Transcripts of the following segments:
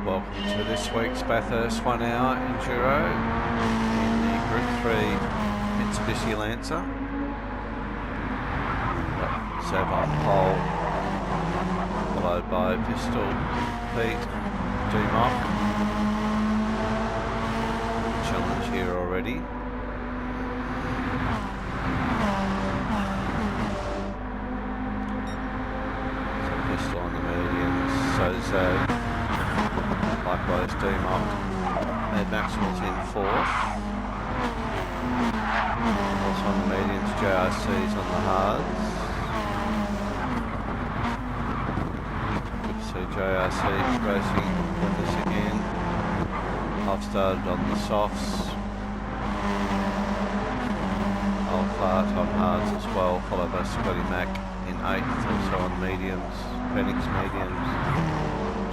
Welcome to this week's Bathurst 1 hour Enduro in the Group 3 Mitsubishi Lancer. Sav on pole, followed by Pistol, Pete, D-Mock. Challenge here already. So Pistol on the mediums, so Zav. Likewise, D-Mock. Mad Maximal's in 4th. Also on the mediums, JRC's on the hards. Good to see JRC racing with us again. I've started on the softs. I'll fart on hards as well, followed by Scotty Mac in 8th, also on mediums, Phoenix mediums.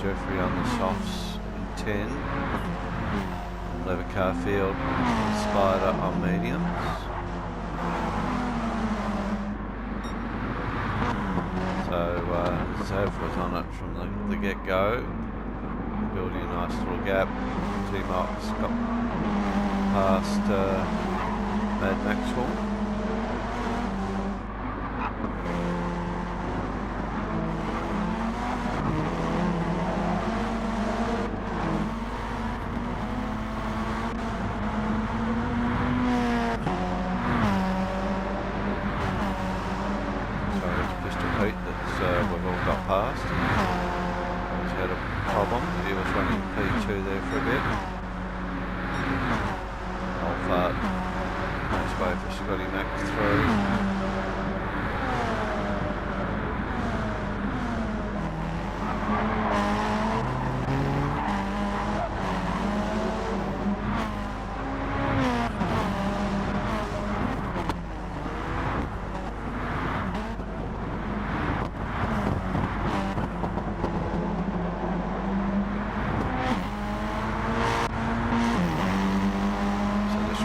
Jeffrey on the softs. 10, Levercar Field, Spider on mediums. So Zav was on it from the get-go, building a nice little gap. T-Mock's got past Mad Maxwell. We've all got past. He's had a problem. He was running P2 there for a bit. Old fart. Nice way for Scotty Mac through.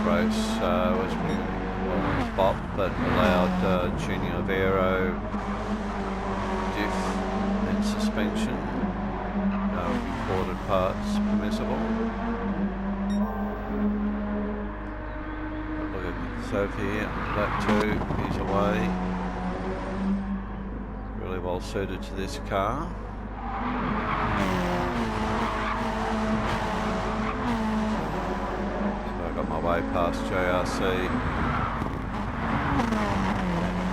Race was pretty well on spot, but allowed Junior Vero diff and suspension. No imported parts permissible. But look at Soph here, lap 2, he's away. Really well suited to this car. Way past JRC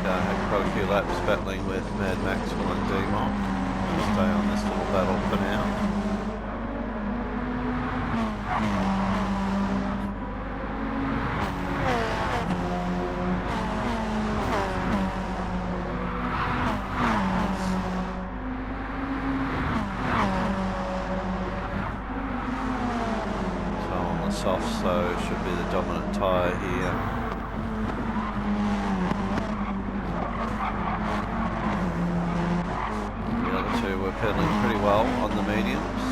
and had quite a few laps battling with Mad Maxwell and D-Mock. Stay on this little battle for now. Soft, so should be the dominant tyre here. The other two were pedaling pretty well on the mediums.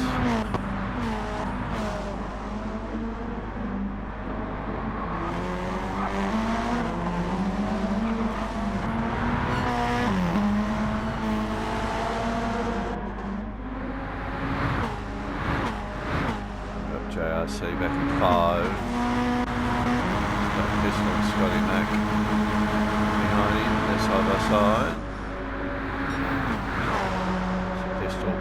JRC back in 5. Got Pistol and Scotty Mac behind him, they're side by side. So Pistol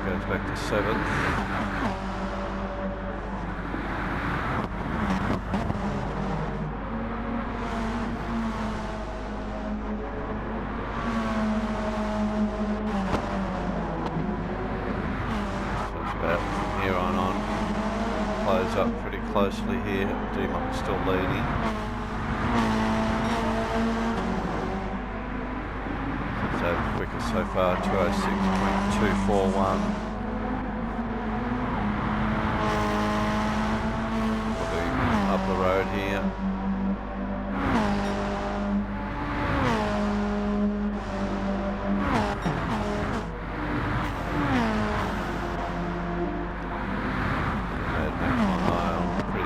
goes back to 7th. Here on, close up pretty closely here. D-Mock still leading. So quicker so far, 206.241. We'll be up the road here.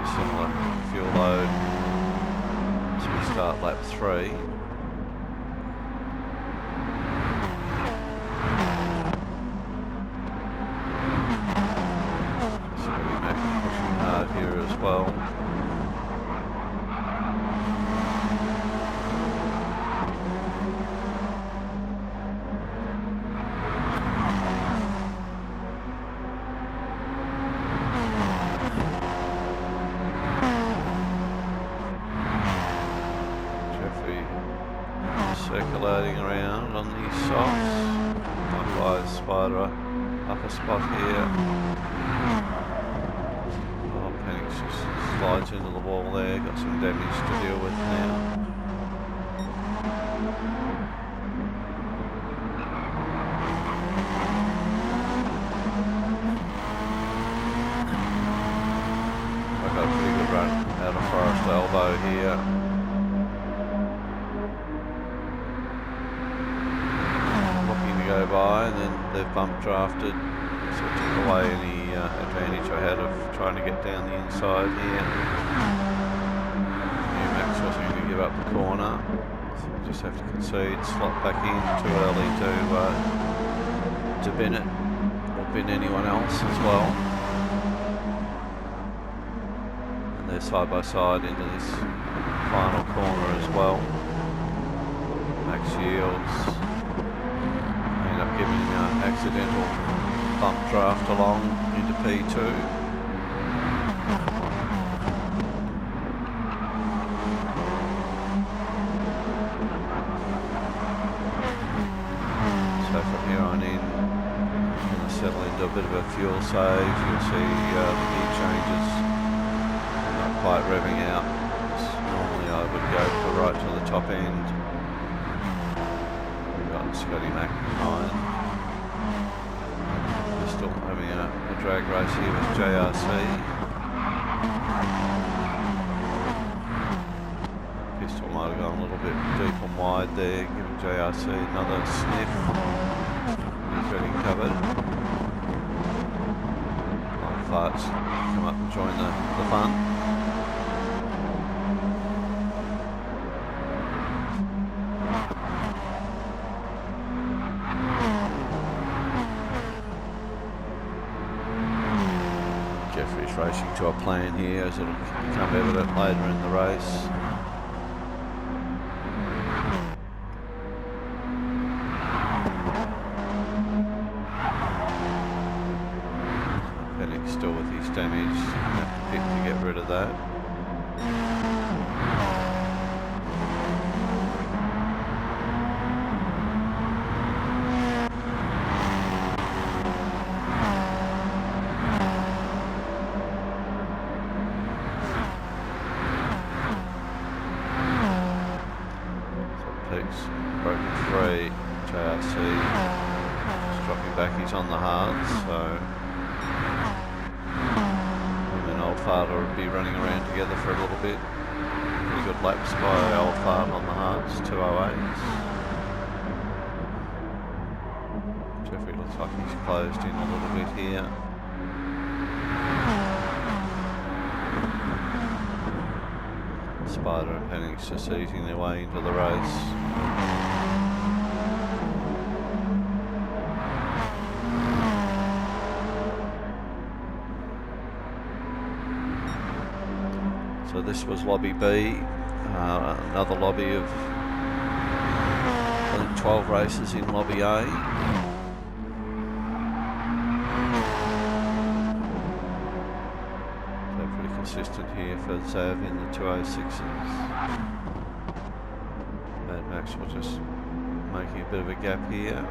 Similar fuel load as we start lap 3. as well. Circulating around on these softs. Likewise, Spider upper spot here. Oh, Penix just slides into the wall there. Got some damage to deal with now. I've got a pretty good run out of Forest Elbow here. Go by, and then they've bump drafted, so it took away any advantage I had of trying to get down the inside here. Max wasn't going to give up the corner, so we just have to concede, slot back in. Too early to bin it or bin anyone else as well. And they're side by side into this final corner as well. Max yields. Giving an accidental bump draft along into P2. So from here on in, going to settle into a bit of a fuel save. You'll see the gear changes not quite revving out. Normally I would go right to the top end. Scotty Mac behind. We're still having a drag race here with JRC. Pistol might have gone a little bit deep and wide there, giving JRC another sniff. He's getting covered. Long farts come up and join the fun. Racing to a plan here as it'll become evident later in the race. Penix still with his damage, have to pick to get rid of that. Broken free, JRC just dropping back, he's on the hards, so him and Old Father would be running around together for a little bit. Pretty good laps by Old Father on the hards, 2:08s. Jeffrey looks like he's closed in a little bit here. Spider and Penix just eating their way into the race. So this was lobby B, another lobby of I think 12 races in lobby A. Consistent here for Zav in the 206s. Mad Max will just making a bit of a gap here.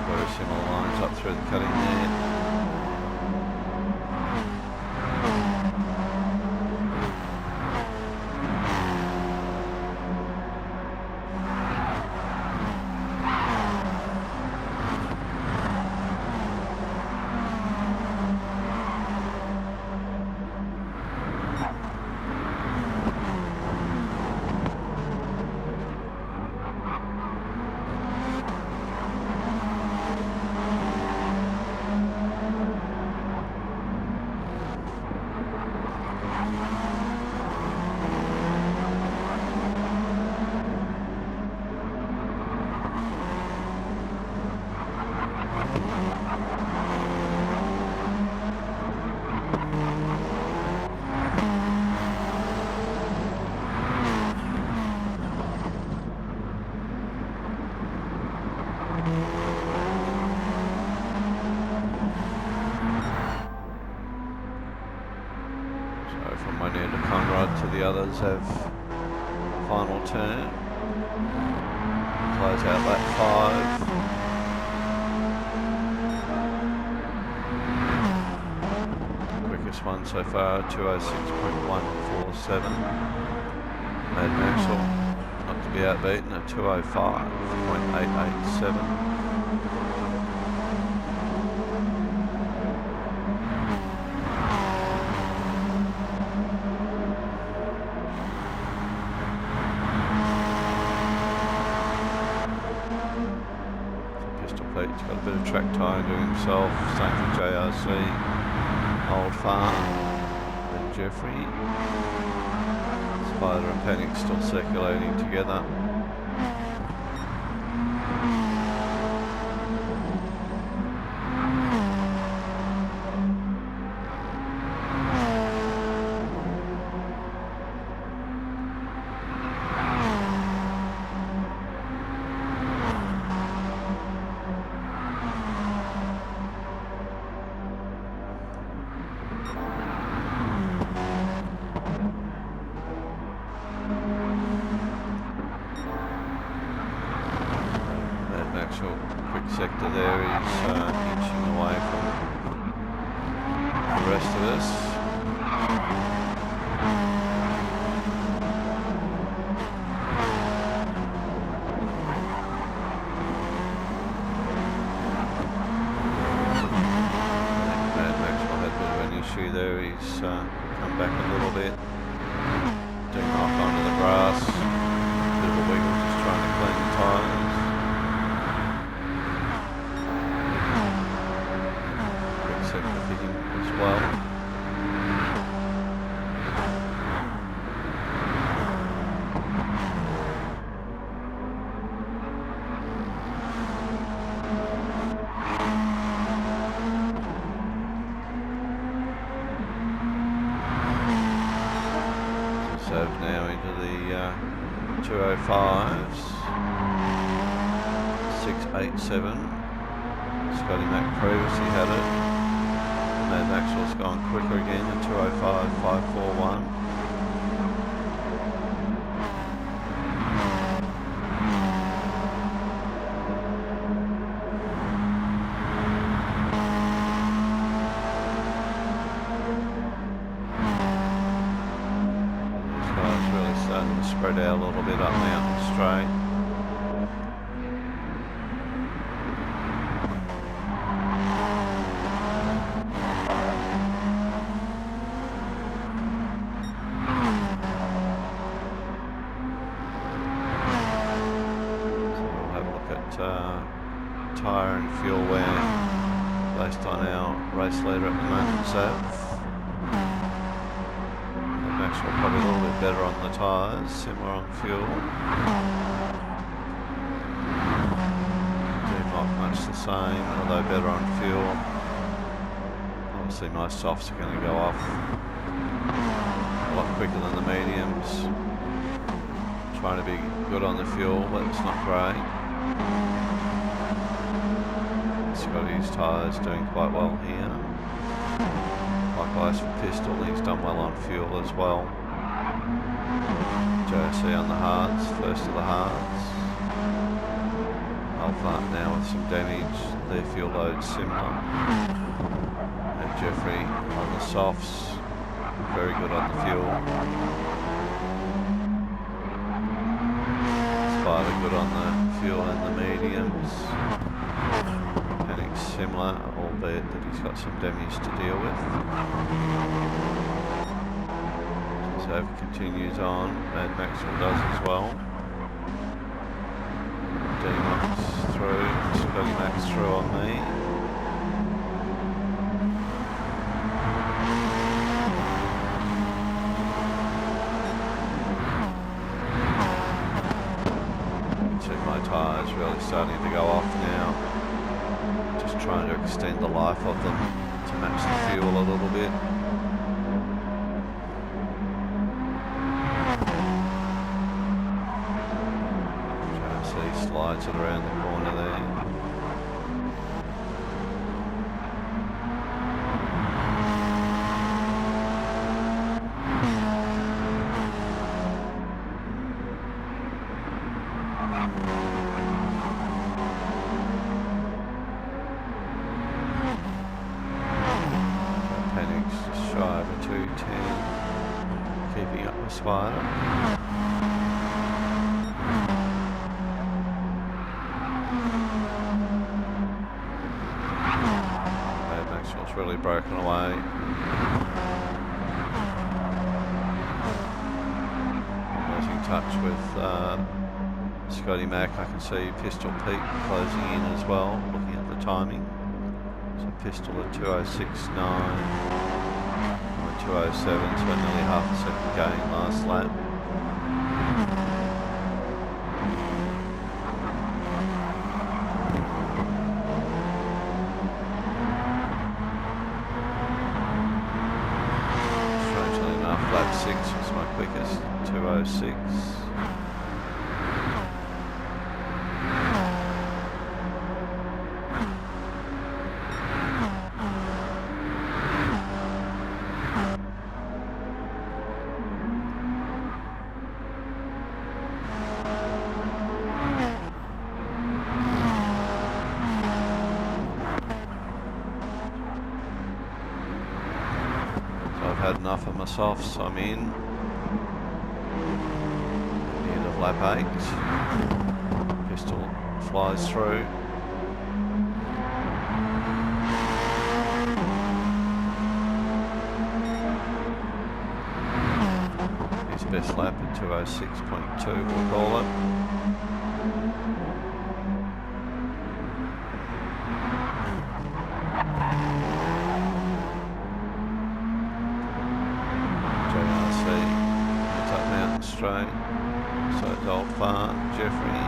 Very similar lines up through the cutting there. others have final turn. Close out lap 5. Quickest one so far, 206.147. Mad Maxwell, not to be outbeaten at 205.887. He's got a bit of track tyre to himself, same for JRC, Old Farm, and Jeffrey. Spider and Panic still circulating together. Quick sector there, he's inching away from the rest of us. Mad Maxwell had a bit of an issue there, he's come back a little bit, doing off onto the grass, bit of a wiggle, just trying to clean the tyres. As well. So now into the 205s, 687. Scotty Mac previously had it. Mad Maxwell's gone quicker again at 205.541. This guy's really starting to spread out a little bit up Mountain Straight. Tyre and fuel wear based on our race leader at the moment, Sav. Maxwell probably a little bit better on the tyres, similar on fuel. Not much the same, although better on fuel. Obviously my softs are going to go off a lot quicker than the mediums. Trying to be good on the fuel, but it's not great. Scotty's tyres doing quite well here. Likewise for Pistol, he's done well on fuel as well. JC on the hards, first of the hards. Alpha now with some damage, their fuel load's similar. And Jeffrey on the softs, very good on the fuel. Spider good on the fuel and the mediums. Similar, albeit that he's got some damage to deal with. So continues on, and Maxwell does as well. D-Max through, Scotty Max through on me. You can see my tyres really starting to go off now. Trying to extend the life of them to match the fuel a little bit. JC slides it around the corner there. Panic's just shy of a 210, keeping up with Spider. Maxwell's really broken away. Losing touch with Scotty Mac. I can see Pistol Pete closing in as well, looking at the timing. So Pistol at 2:06.9, 2:07, so nearly half a second gain last lap. Strangely enough, lap 6 was my quickest, 2:06. I've had enough of my softs, I'm in. The end of lap 8. Pistol flies through. His best lap at 2:06.2, we'll call it. Straight, so it's Old Farm, Jeffrey.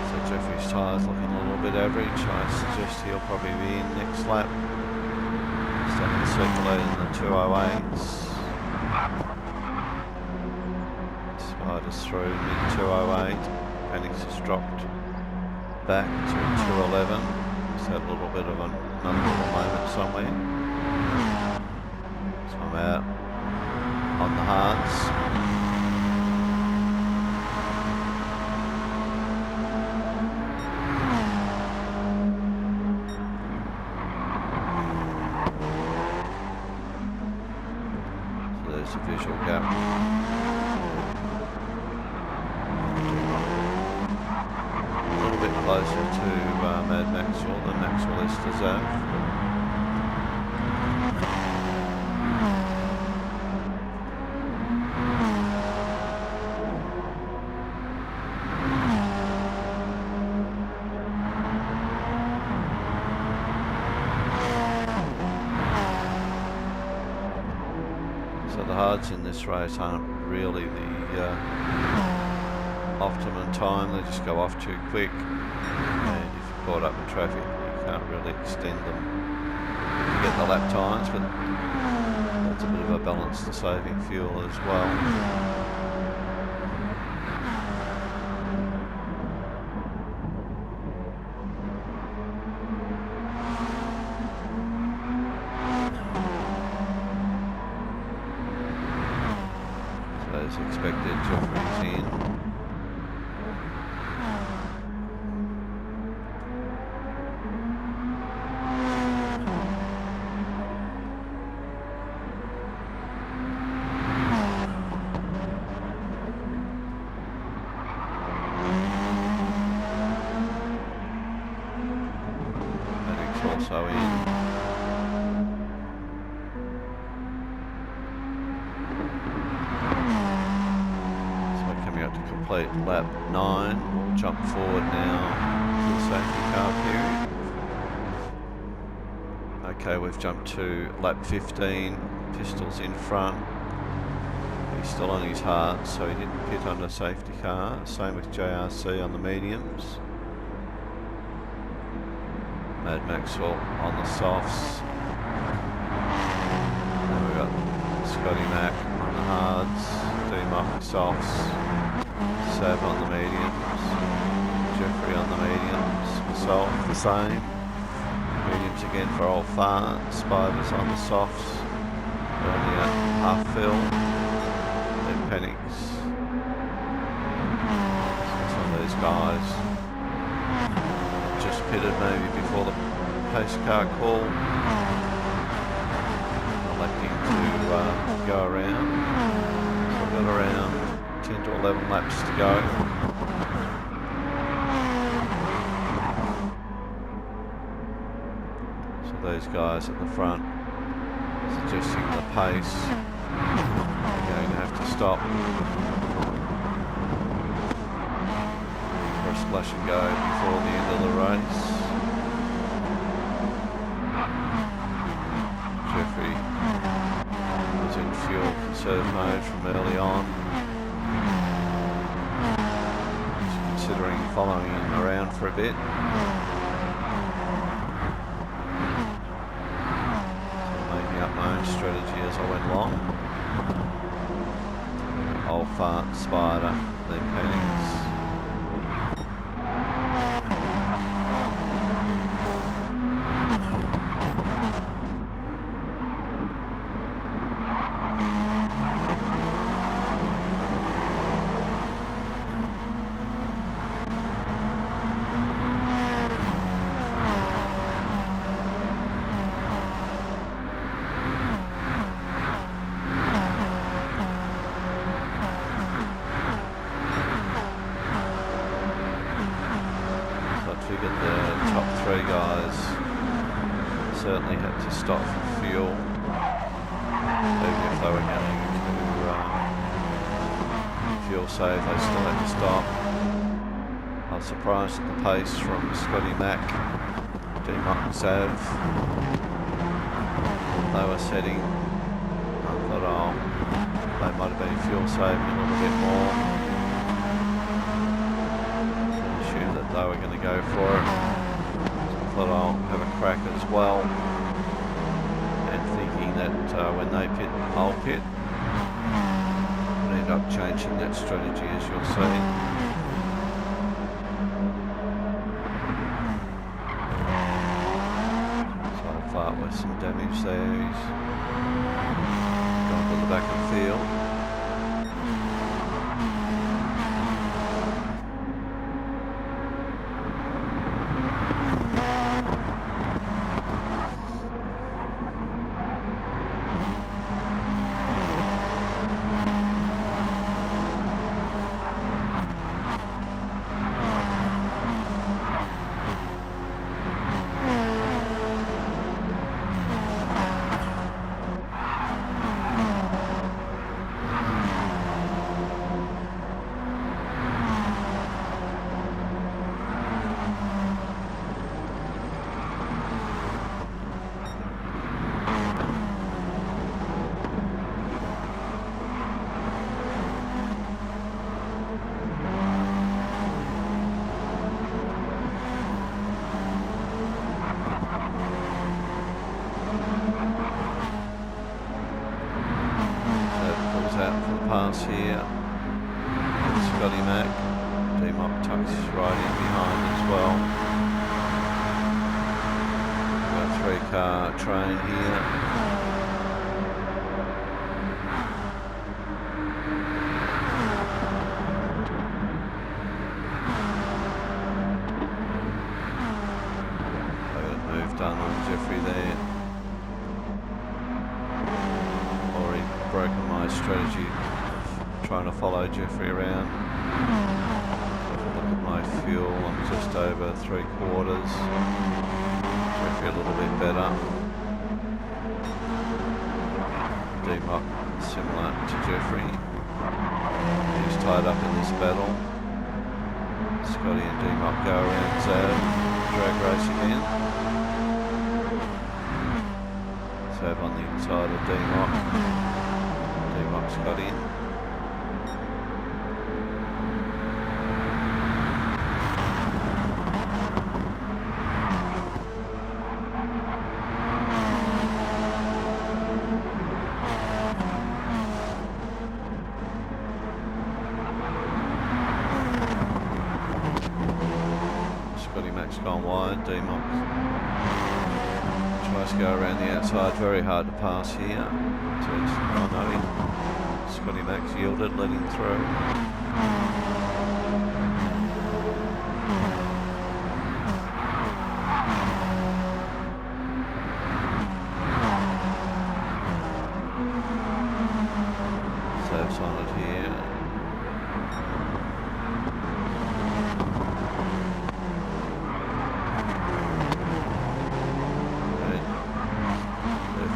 So Jeffrey's tyres looking a little bit average. I suggest he'll probably be in next lap. Starting to circulate in the 2:08s. Spider's through mid 2:08. Panics has dropped back to 2:11. Had a little bit of another little moment somewhere. So I'm out on the hards. So there's a visual gap. Closer to Mad Maxwell than Maxwell is to Zaf. So the hards in this race aren't really the optimum time, they just go off too quick, and if you're caught up in traffic you can't really extend them to get the lap times, but that's a bit of a balance to saving fuel as well. So as expected, Jeffrey's in. Also in. So we're coming up to complete lap 9. We'll jump forward now to the safety car period. Okay, we've jumped to lap 15. Pistol's in front. He's still on his hard, so he didn't pit on the safety car. Same with JRC on the mediums. Mad Maxwell on the softs. Then we've got Scotty Mac on the hards, D-Mock softs, Sav on the mediums, Jeffrey on the mediums, myself the same. Mediums again for Old Fart, Spiders on the softs. only at half fill. Then panics. Some of these guys just pitted maybe before the pace car call. Electing to go around. So I've got around 10 to 11 laps to go. So those guys at the front suggesting the pace. They're going to have to stop for a splash and go before the end of the race. Jeffrey was in fuel conserve mode from early on. He's considering following him around for a bit. My own strategy as I went along. Old fart, spider, then panics. Figured the top three guys certainly had to stop for fuel, even if they were going to fuel save, they still had to stop. I was surprised at the pace from Scotty Mack, D-Mock and Sav. They were setting. I thought, oh, they might have been fuel saving a little bit more. They were going to go for it. So I thought I'll have a crack as well, and thinking that when they pit, I'll pit. I'll end up changing that strategy, as you'll see. So I'll fart with some damage there. He's gone to the back of the field. Pass here, Scotty Mack, D-Mock tucks right in behind as well. Got a 3-car train here. Got a move done on Jeffrey there. Already broken my strategy, trying to follow Jeffrey around. So if I look at my fuel, I'm just over 3/4. Jeffrey a little bit better. D-Mock similar to Jeffrey. He's tied up in this battle. Scotty and D-Mock go around Zav, drag race again. Zav on the inside of D-Mock. D-Mock's got in. Scotty Mack's gone wide, D-Mock's Tries to go around the outside, very hard to pass here. So it's, oh no, Scotty Max yielded, let him through. Serves on it here.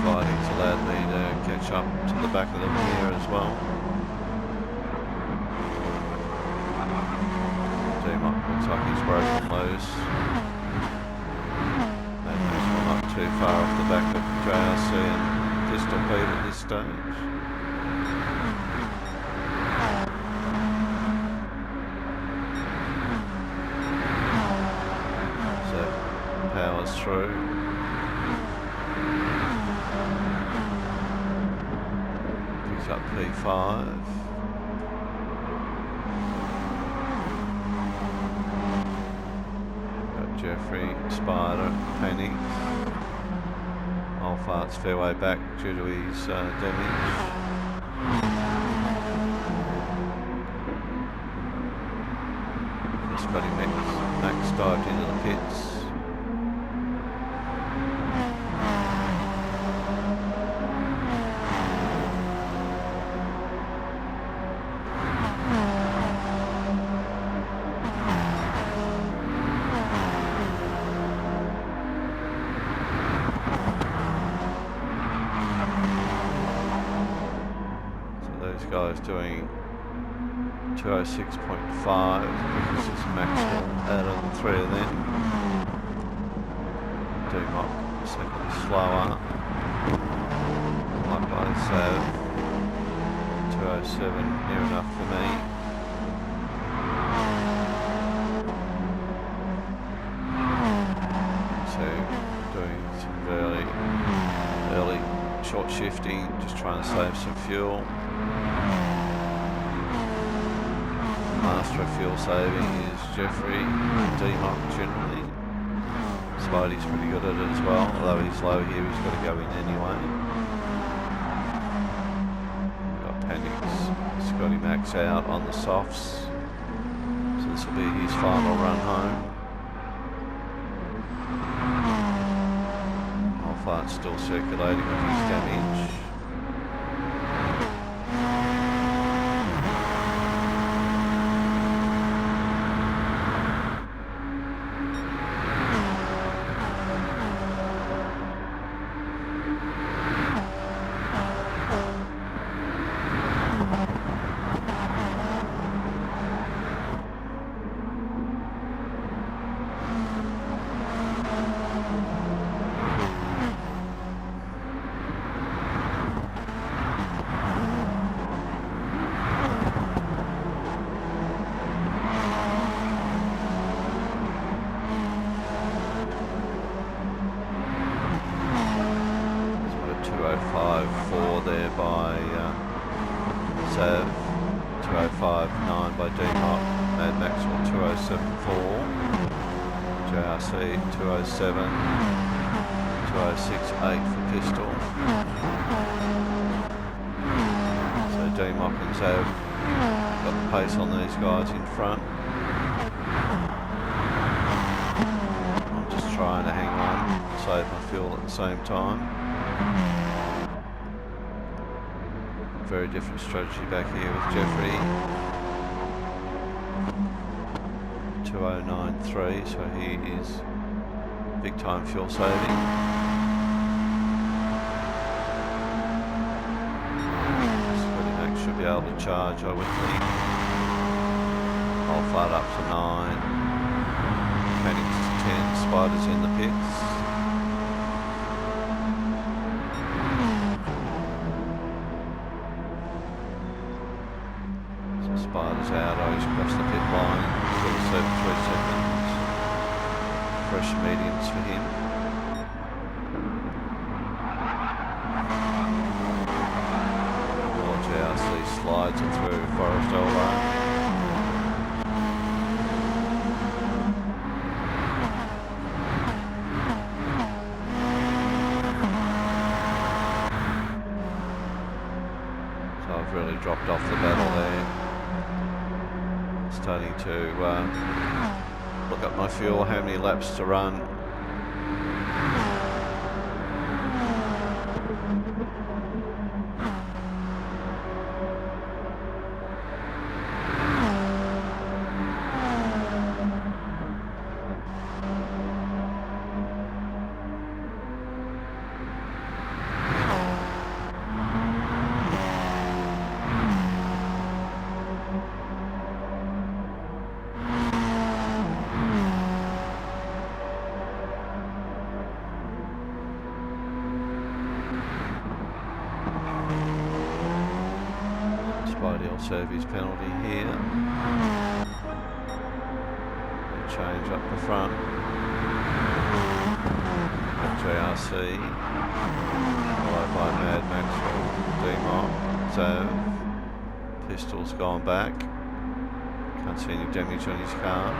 Fighting's allowed me to catch up to the back of them here as well. D-Mock looks like he's broken loose. And we're not too far off the back of JRC and Pistol Pete at this stage. So powers through. Up P5. Got Jeffrey, Spider, Penny. Alfart's fair way back due to his damage. Scotty Max dived into the pits. Guys doing 206.5, because it's maximal out of the three of them. D-Mock second slower. Likewise, so 207 near enough for me. So doing some very early short shifting, just trying to save some fuel. Master of fuel saving is Jeffrey, D-Mock generally. Spidey's pretty good at it as well, although he's low here, he's got to go in anyway. Got Panics, Scotty Max out on the softs, so this will be his final run home. Alfart's still circulating with his damage. There by Sav, 205.9 by D-Mock, Mad Maxwell 207.4, JRC 207, 206.8 for Pistol. So D-Mock and Sav got the pace on these guys in front. I'm just trying to hang on, save my fuel at the same time. Very different strategy back here with Jeffrey. 2093, so he is big time fuel saving. Scotty Max should be able to charge, I would think. Alfart up to 9. Panics to 10. Spiders in the pits. Spiders out, I just crossed the pit line, still 3 seconds. Fresh mediums for him. Watch JRC slides it through Forest Elbow. really dropped off the battle there. Starting to look at my fuel, how many laps to run. Service penalty here. Change up the front. JRC. Followed by Mad Maxwell. D-Mock. So, pistol's gone back. Can't see any damage on his car.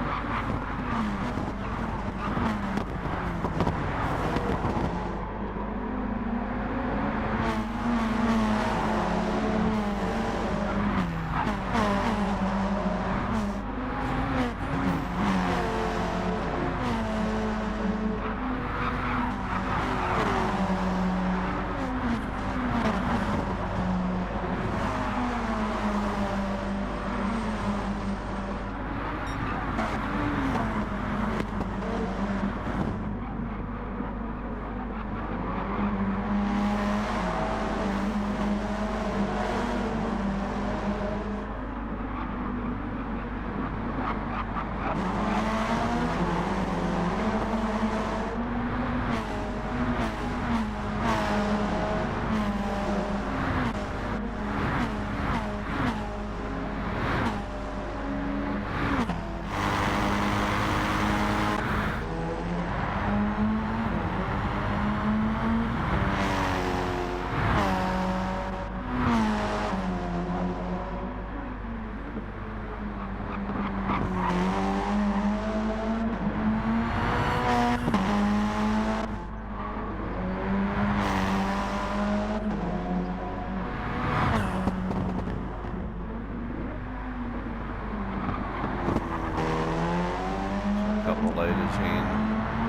Leaders in,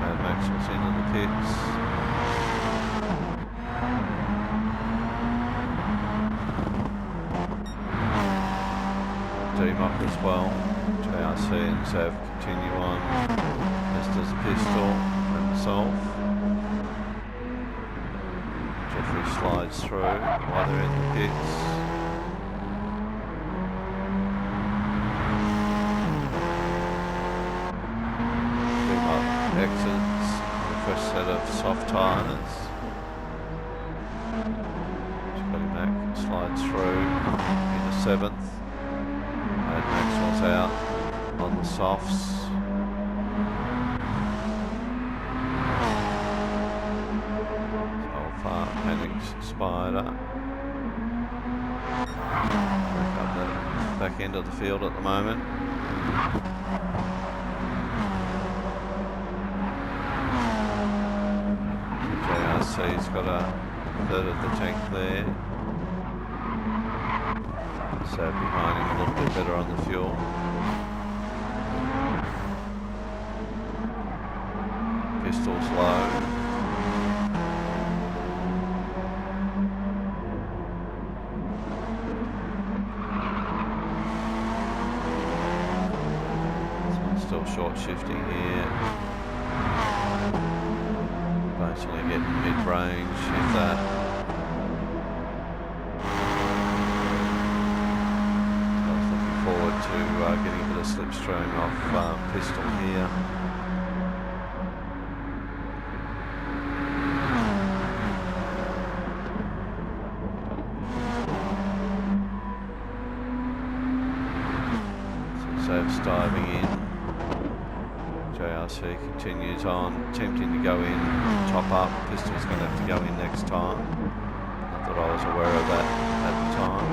Mad Maxwell's into the pits. D-Mock as well. JRC and Zav continue on, as does the pistol and myself. Jeffrey slides through while they're in the pits. Exits, the first set of soft tyres. Just got him back, slides through into 7th. And Maxwell's out on the softs. Alpha Panics Spider. Back up the back end of the field at the moment. JRC's got a third of the tank there. So behind him a little bit better on the fuel. Pistol's low. Still short shifting here. Basically getting mid-range, if that. I was looking forward to getting a bit of slipstream off pistol here. So Sav's diving in. JRC continues on, attempting to go in, top up. Pistol's going to have to go in next time. Not that I was aware of that at the time.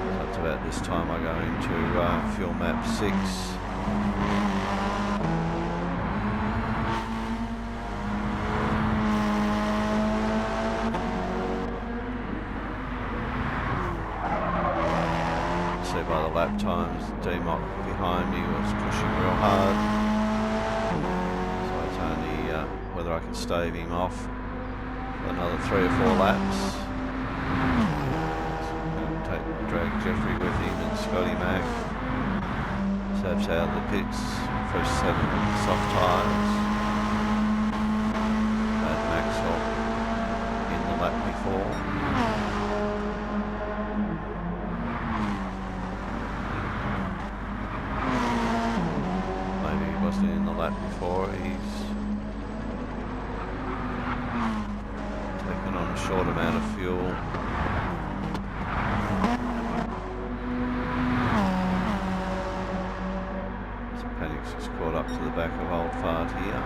So that's about this time I go into fuel map 6. at times D-Mock behind me was pushing real hard, so it's only whether I can stave him off for another 3 or 4 laps. So drag Jeffrey with him and Scotty Mac. Sav's out of the pits, fresh set of soft tyres. And Maxwell in the lap before. Maybe he wasn't in the lap before, he's taken on a short amount of fuel. Just caught up to the back of Old Fart here.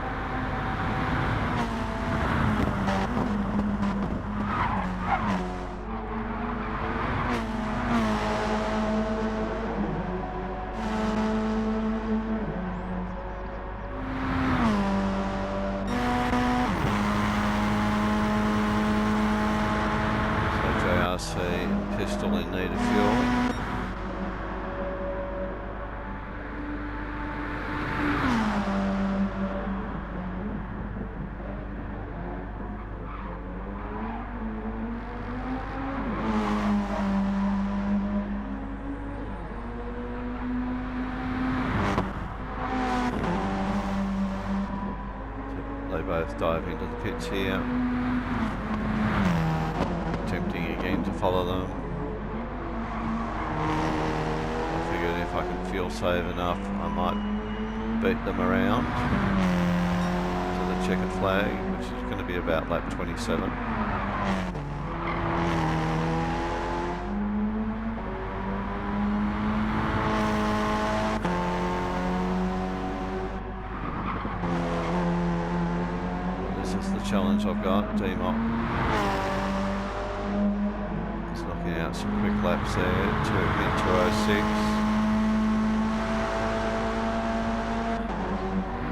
So JRC Pistol in need of fuel. They both dive into the pits here, attempting again to follow them. I figured if I can fuel save enough, I might beat them around to the checkered flag, which is going to be about lap 27. Challenge I've got, D-Mock is knocking out some quick laps there, 2:06.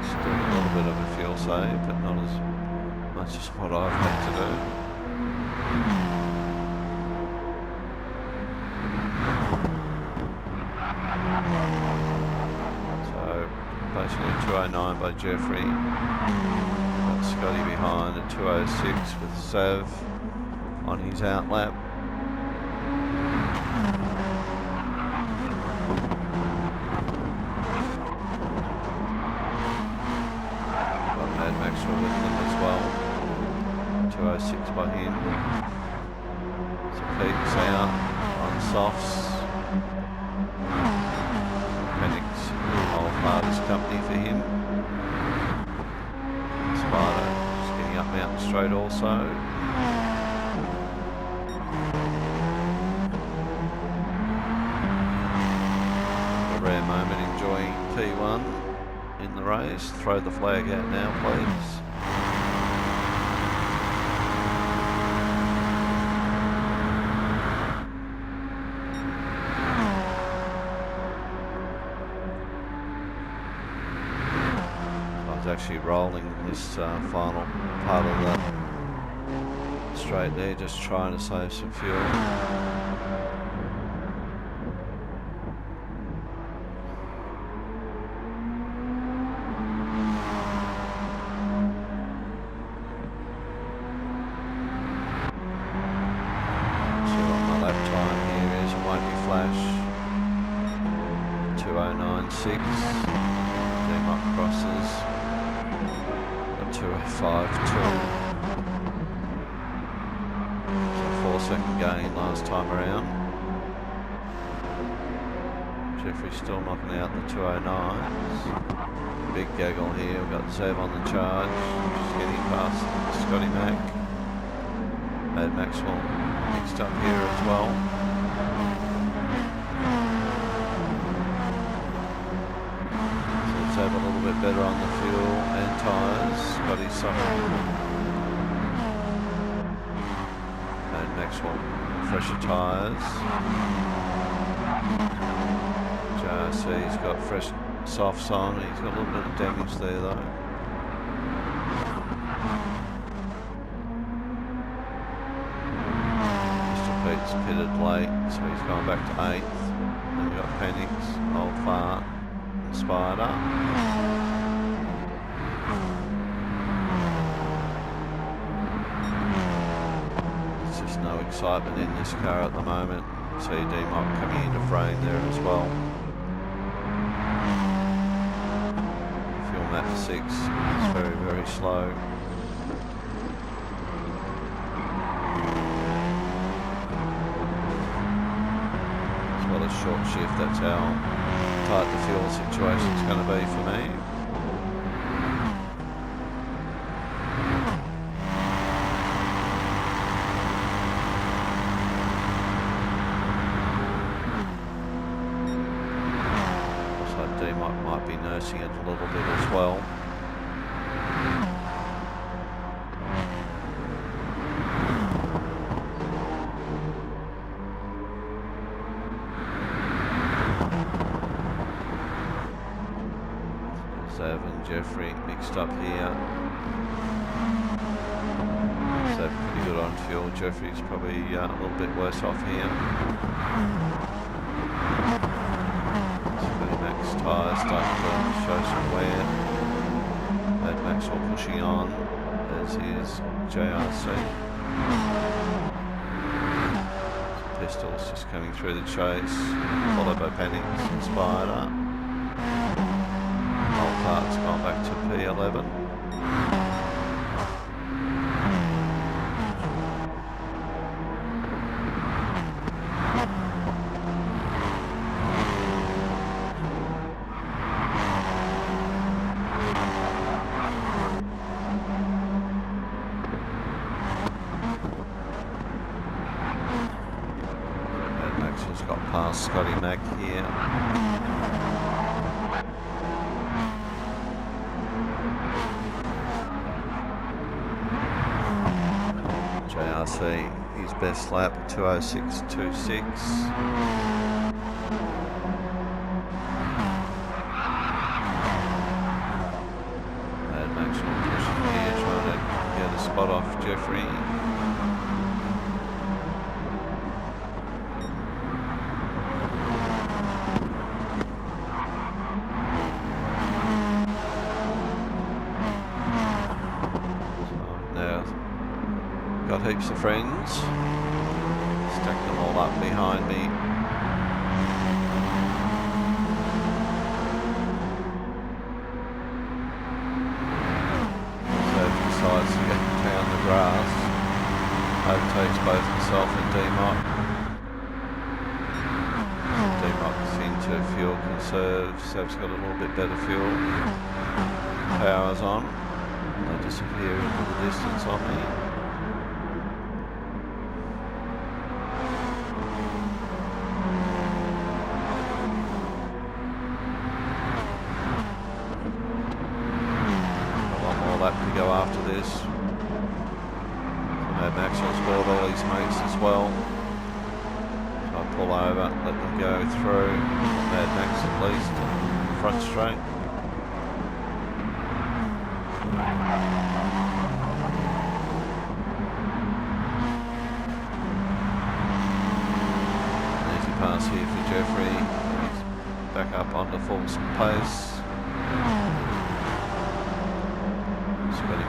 Just doing a little bit of a fuel save, but not as much as what I've had to do. So basically 2:09 by Jeffrey. Scotty behind at 2:06 with Sav on his out lap. Got Mad Maxwell with them as well. 2:06 by him. So Pete's out on softs. Phoenix, Old Hardest company for him. Just getting up Mountain Straight also. A rare moment enjoying P1 in the race. Throw the flag out now, please. Actually rolling this final part of the straight there, just trying to save some fuel. See what my lap time here is, it won't be flash. 2:09.6. D-Mock crosses. 2:05.2. So 4-second gain last time around. Jeffrey's still knocking out the 2:09s. Big gaggle here. We've got Zev on the charge. Just getting past Scotty Mac. Mad Maxwell mixed up here as well. Have a little bit better on the fuel and tyres. Scotty's suffering. And Maxwell, fresher tyres. JRC's got fresh softs on. He's got a little bit of damage there though. Mr. Pete's pitted late, so he's gone back to 8th. Then we've got Penix, Old Fart, and Spider. There's just no excitement in this car at the moment. See D-Mock coming into frame there as well. Fuel map 6 is very, very slow. Short shift, that's how tight the fuel situation is going to be for me. So D-Mock might be nursing it a little bit as well. Jeffrey mixed up here. So pretty good on fuel. Jeffrey's probably a little bit worse off here. So Max tyres starting to show some wear. Mad Max all pushing on, as is JRC. Pistols just coming through the chase, followed by Penix and Spider. It's gone back to P11. And Max has got past Scotty Mac here. JRC, his best lap, 2:06.26. Mad Max pushing here, trying to get a spot off Jeffrey. Got heaps of friends. Stack them all up behind me. So he decides to get down the grass. Overtakes both myself and D-Mock. D-Mock's into fuel conserve. Seb's got a little bit better fuel. Power's on. They disappear into the distance on me. To go after this. So Mad Max will spoil all his mates as well. So I pull over, let them go through. Mad Max at least, front straight. Easy pass here for Jeffrey. He's back up onto full pace.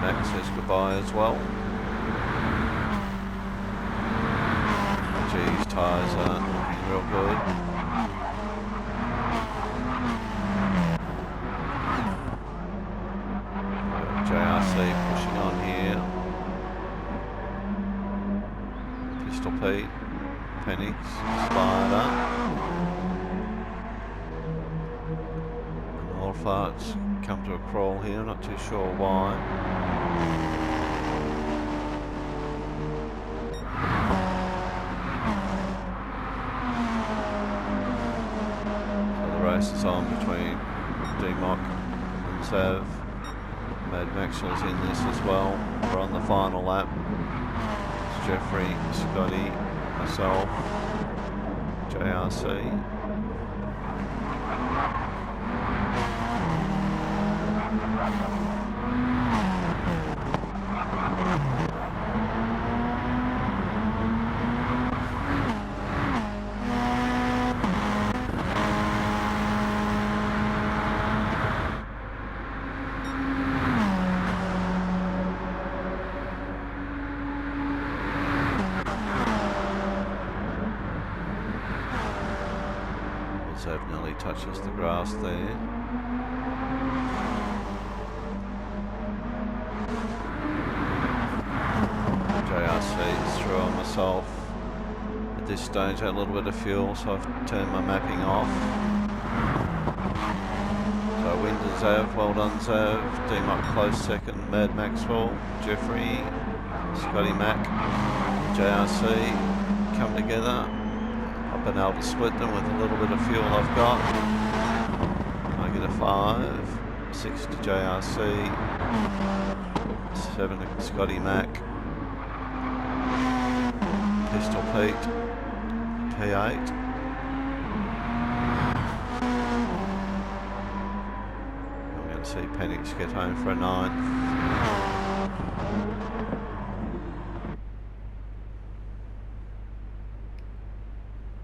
Max says goodbye as well. G's tyres are looking real good. JRC pushing on here. Pistol Pete, Penix, Spider. And Old Fart's come to a crawl here, not too sure why. So the race is on between D-Mock and Sav. Mad Maxwell's in this as well. We're on the final lap. It's Jeffrey, Scotty, myself, JRC. Zev nearly touches the grass there. JRC's through on myself. At this stage I had a little bit of fuel, so I've turned my mapping off. So win to Zev, well done Zev. D-Mike close second, Mad Maxwell, Jeffrey, Scotty Mac, JRC come together. I've been able to split them with a little bit of fuel I've got. I get a 5, 6 to JRC, 7 to Scotty Mac, Pistol Pete, P8. I'm going to see Penix get home for a 9.